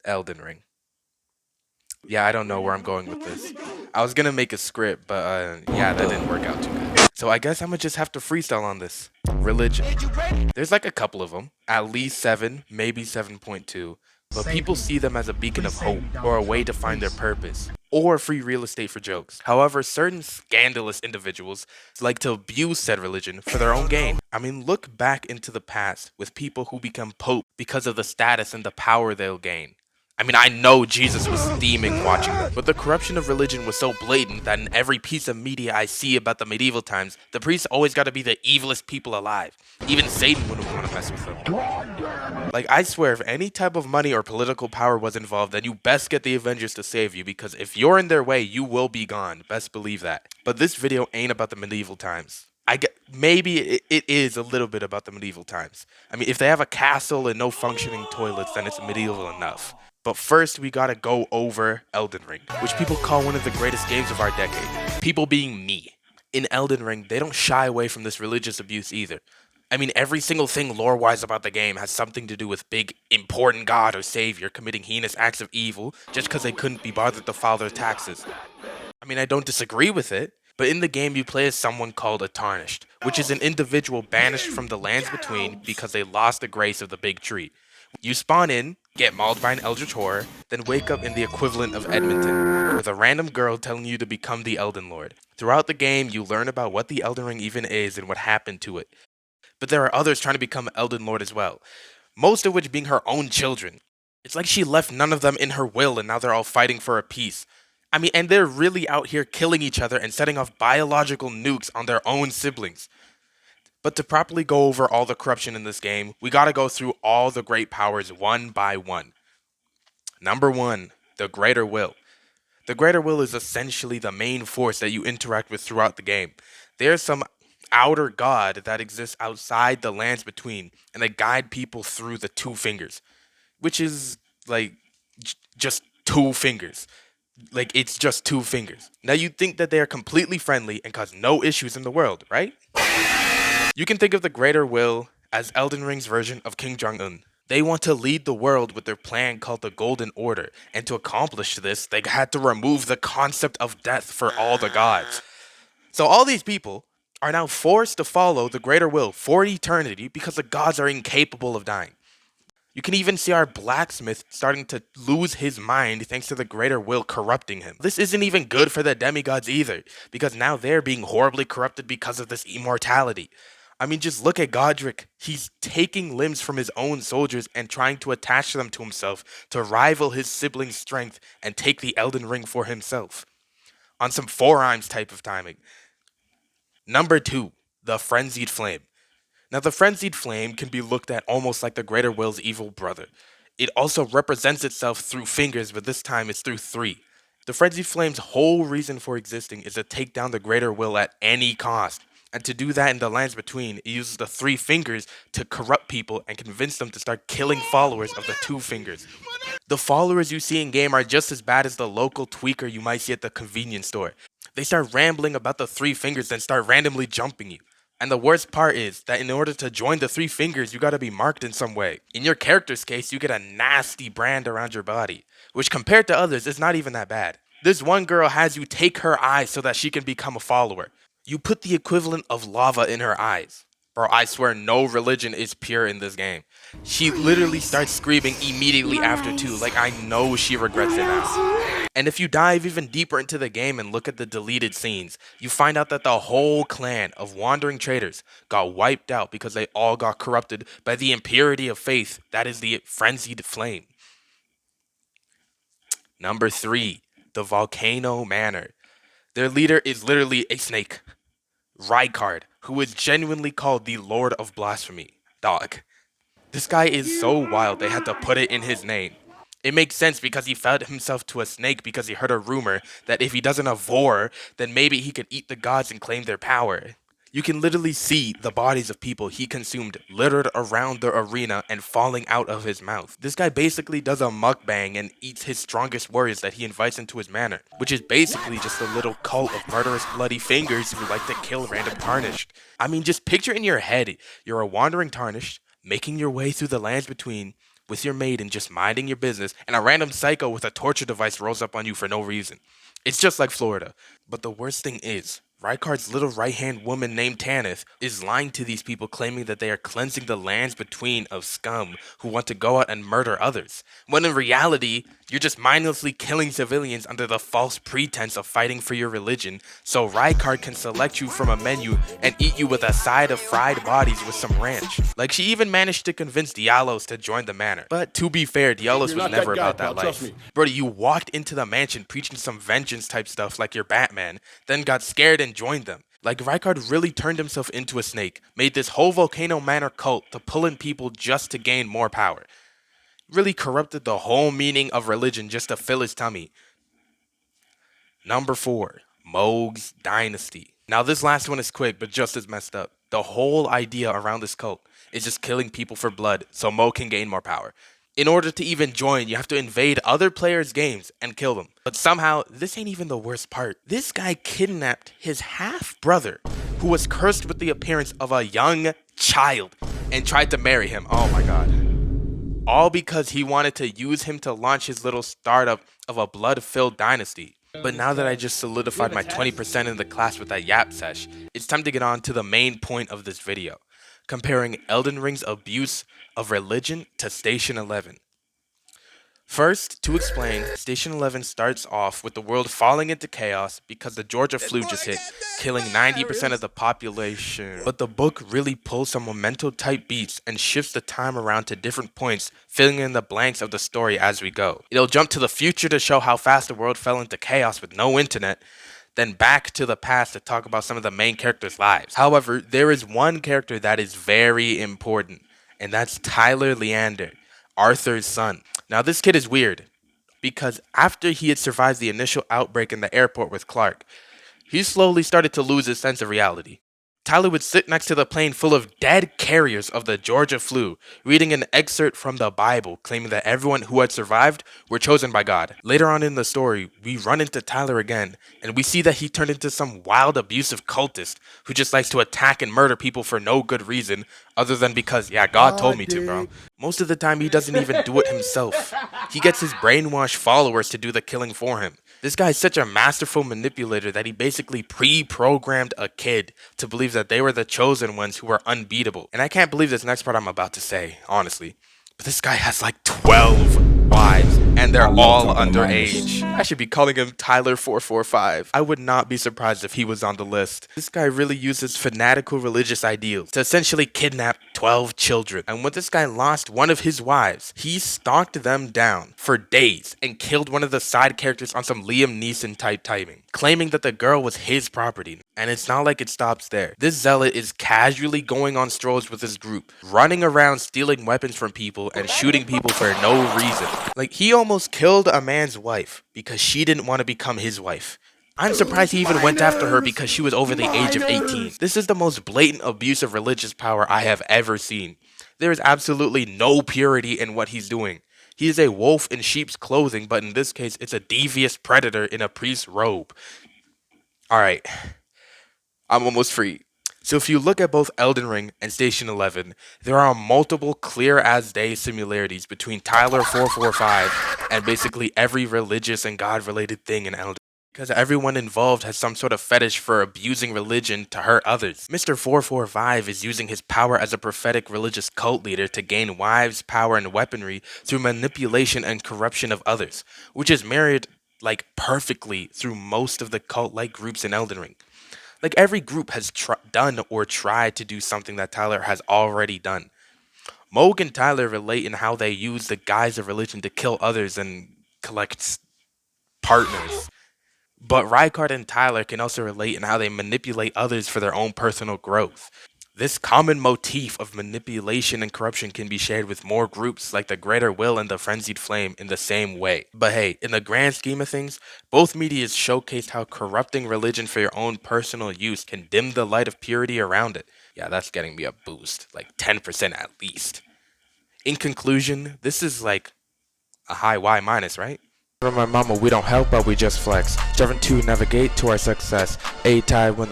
Elden Ring. Yeah, I don't know where I'm going with this. I was gonna make a script, but yeah, that didn't work out too good. So I guess I'm gonna just have to freestyle on this. Religion. There's like a couple of them, at least 7, maybe 7.2, but people see them as a beacon of hope or a way to find their purpose or free real estate for jokes. However, certain scandalous individuals like to abuse said religion for their own gain. I mean, look back into the past with people who become pope because of the status and the power they'll gain. I mean, I know Jesus was steaming watching them, but the corruption of religion was so blatant that in every piece of media I see about the medieval times, the priests always got to be the evilest people alive. Even Satan wouldn't want to mess with them. Like, I swear, if any type of money or political power was involved, then you best get the Avengers to save you, because if you're in their way, you will be gone. Best believe that. But this video ain't about the medieval times. I get maybe it is a little bit about the medieval times. I mean, if they have a castle and no functioning toilets, then it's medieval enough. But first, we gotta go over Elden Ring, which people call one of the greatest games of our decade. People being me. In Elden Ring, they don't shy away from this religious abuse either. I mean, every single thing lore-wise about the game has something to do with big, important god or savior committing heinous acts of evil just because they couldn't be bothered to file their taxes. I mean, I don't disagree with it, but in the game you play as someone called a Tarnished, which is an individual banished from the lands between because they lost the grace of the big tree. You spawn in, get mauled by an eldritch horror, then wake up in the equivalent of Edmonton, with a random girl telling you to become the Elden Lord. Throughout the game, you learn about what the Elden Ring even is and what happened to it. But there are others trying to become Elden Lord as well, most of which being her own children. It's like she left none of them in her will and now they're all fighting for a peace. I mean, and they're really out here killing each other and setting off biological nukes on their own siblings. But to properly go over all the corruption in this game, we gotta go through all the great powers one by one. Number 1, the Greater Will. The Greater Will is essentially the main force that you interact with throughout the game. There's some outer god that exists outside the lands between, and they guide people through the 2 fingers, which is like just 2 fingers. Like, it's just 2 fingers. Now you'd think that they are completely friendly and cause no issues in the world, right? You can think of the Greater Will as Elden Ring's version of King Jong-un. They want to lead the world with their plan called the Golden Order, and to accomplish this, they had to remove the concept of death for all the gods. So all these people are now forced to follow the Greater Will for eternity because the gods are incapable of dying. You can even see our blacksmith starting to lose his mind thanks to the Greater Will corrupting him. This isn't even good for the demigods either, because now they're being horribly corrupted because of this immortality. I mean, just look at Godric. He's taking limbs from his own soldiers and trying to attach them to himself to rival his sibling's strength and take the Elden Ring for himself. On some four-rhymes type of timing. Number 2, the Frenzied Flame. Now, the Frenzied Flame can be looked at almost like the Greater Will's evil brother. It also represents itself through fingers, but this time it's through 3. The Frenzied Flame's whole reason for existing is to take down the Greater Will at any cost. And to do that in the lands between, it uses the 3 fingers to corrupt people and convince them to start killing followers of the 2 fingers. The followers you see in game are just as bad as the local tweaker you might see at the convenience store. They start rambling about the 3 fingers, then start randomly jumping you. And the worst part is that in order to join the 3 fingers, you gotta be marked in some way. In your character's case, you get a nasty brand around your body, which compared to others is not even that bad. This one girl has you take her eyes so that she can become a follower. You put the equivalent of lava in her eyes. Bro, I swear no religion is pure in this game. She literally starts screaming immediately after too, like I know she regrets it now. And if you dive even deeper into the game and look at the deleted scenes, you find out that the whole clan of wandering traders got wiped out because they all got corrupted by the impurity of faith, that is the Frenzied Flame. Number 3, the Volcano Manor. Their leader is literally a snake, Rykard, who is genuinely called the Lord of Blasphemy. Dog. This guy is so wild they had to put it in his name. It makes sense because he fed himself to a snake because he heard a rumor that if he doesn't avor, then maybe he could eat the gods and claim their power. You can literally see the bodies of people he consumed littered around the arena and falling out of his mouth. This guy basically does a mukbang and eats his strongest warriors that he invites into his manor, which is basically just a little cult of murderous bloody fingers who like to kill random Tarnished. I mean, just picture in your head, you're a wandering Tarnished, making your way through the lands between, with your maid and just minding your business, and a random psycho with a torture device rolls up on you for no reason. It's just like Florida. But the worst thing is, Rykard's little right-hand woman named Tanith is lying to these people, claiming that they are cleansing the lands between of scum who want to go out and murder others, when in reality, you're just mindlessly killing civilians under the false pretense of fighting for your religion, so Rykard can select you from a menu and eat you with a side of fried bodies with some ranch. Like, she even managed to convince Diallos to join the manor. But to be fair, Diallos was never about that life. Brody, you walked into the mansion preaching some vengeance type stuff like you're Batman, then got scared and joined them. Like, Rykard really turned himself into a snake, made this whole Volcano Manor cult to pull in people just to gain more power. Really corrupted the whole meaning of religion just to fill his tummy. Number 4, Mohg's Dynasty. Now this last one is quick, but just as messed up. The whole idea around this cult is just killing people for blood so Mohg can gain more power. In order to even join, you have to invade other players' games and kill them. But somehow, this ain't even the worst part. This guy kidnapped his half-brother, who was cursed with the appearance of a young child, and tried to marry him. Oh my god. All because he wanted to use him to launch his little startup of a blood-filled dynasty. But now that I just solidified my 20% in the class with that yap sesh, it's time to get on to the main point of this video. Comparing Elden Ring's abuse of religion to Station 11. First, to explain, Station 11 starts off with the world falling into chaos because the Georgia flu just hit, killing 90% of the population. But the book really pulls some memento type beats and shifts the time around to different points, filling in the blanks of the story as we go. It'll jump to the future to show how fast the world fell into chaos with no internet, then back to the past to talk about some of the main characters' lives. However, there is one character that is very important, and that's Tyler Leander, Arthur's son. Now this kid is weird, because after he had survived the initial outbreak in the airport with Clark, he slowly started to lose his sense of reality. Tyler would sit next to the plane full of dead carriers of the Georgia flu, reading an excerpt from the Bible, claiming that everyone who had survived were chosen by God. Later on in the story, we run into Tyler again, and we see that he turned into some wild, abusive cultist who just likes to attack and murder people for no good reason, other than because, yeah, God told me to, bro. Most of the time, he doesn't even do it himself. He gets his brainwashed followers to do the killing for him. This guy is such a masterful manipulator that he basically pre-programmed a kid to believe that they were the chosen ones who were unbeatable. And I can't believe this next part I'm about to say, honestly. But this guy has like 12 wives, and they're all underage. I should be calling him Tyler445. I would not be surprised if he was on the list. This guy really uses fanatical religious ideals to essentially kidnap 12 children. And when this guy lost one of his wives, he stalked them down for days and killed one of the side characters on some Liam Neeson type timing, claiming that the girl was his property. And it's not like it stops there. This zealot is casually going on strolls with his group, running around stealing weapons from people and shooting people for no reason. Like, he almost killed a man's wife because she didn't want to become his wife. I'm surprised he even went after her because she was over the age of 18. This is the most blatant abuse of religious power I have ever seen. There is absolutely no purity in what he's doing. He is a wolf in sheep's clothing, but in this case, it's a devious predator in a priest's robe. Alright, I'm almost free. So if you look at both Elden Ring and Station 11, there are multiple clear-as-day similarities between Tyler445 and basically every religious and God-related thing in Elden Ring. Because everyone involved has some sort of fetish for abusing religion to hurt others. Mr. 445 is using his power as a prophetic religious cult leader to gain wives, power, and weaponry through manipulation and corruption of others, which is mirrored like perfectly through most of the cult-like groups in Elden Ring. Like, every group has done or tried to do something that Tyler has already done. Mohg and Tyler relate in how they use the guise of religion to kill others and collect partners. But Rykard and Tyler can also relate in how they manipulate others for their own personal growth. This common motif of manipulation and corruption can be shared with more groups like the Greater Will and the Frenzied Flame in the same way. But hey, in the grand scheme of things, both medias showcased how corrupting religion for your own personal use can dim the light of purity around it. Yeah, that's getting me a boost, like 10% at least. In conclusion, this is like a high Y minus, right? From my mama, we don't help, but we just flex. Striving to navigate to our success. A-tie when the